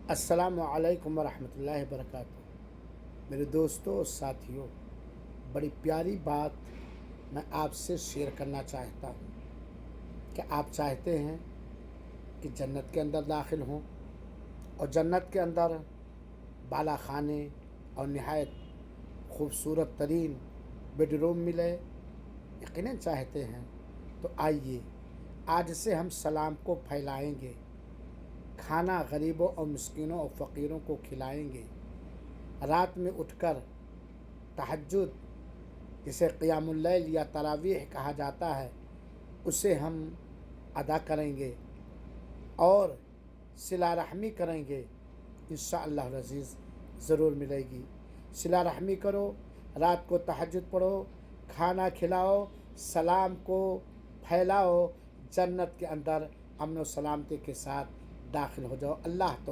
अस्सलामु अलैकुम वरहमतुल्लाहि वबरकातुहू। मेरे दोस्तों और साथियों, बड़ी प्यारी बात मैं आपसे शेयर करना चाहता हूँ कि आप चाहते हैं कि जन्नत के अंदर दाखिल हों और जन्नत के अंदर बाला खाने और नहायत खूबसूरत तरीन बेडरूम मिले, यकीनन चाहते हैं। तो आइए आज से हम सलाम को फैलाएंगे, खाना गरीबों और मिस्कीनों और फ़कीरों को खिलाएंगे। रात में उठकर तहज्जुद, जिसे क़ियामुल लैल या तरावीह कहा जाता है, उसे हम अदा करेंगे और सिला रहमी करेंगे। इंशाअल्लाह अज़ीज़ ज़रूर मिलेगी। सिला रहमी करो, रात को तहज्जुद पढ़ो, खाना खिलाओ, सलाम को फैलाओ, जन्नत के अंदर अमन व सलामती के साथ दाखिल हो जाओ। अल्लाह तो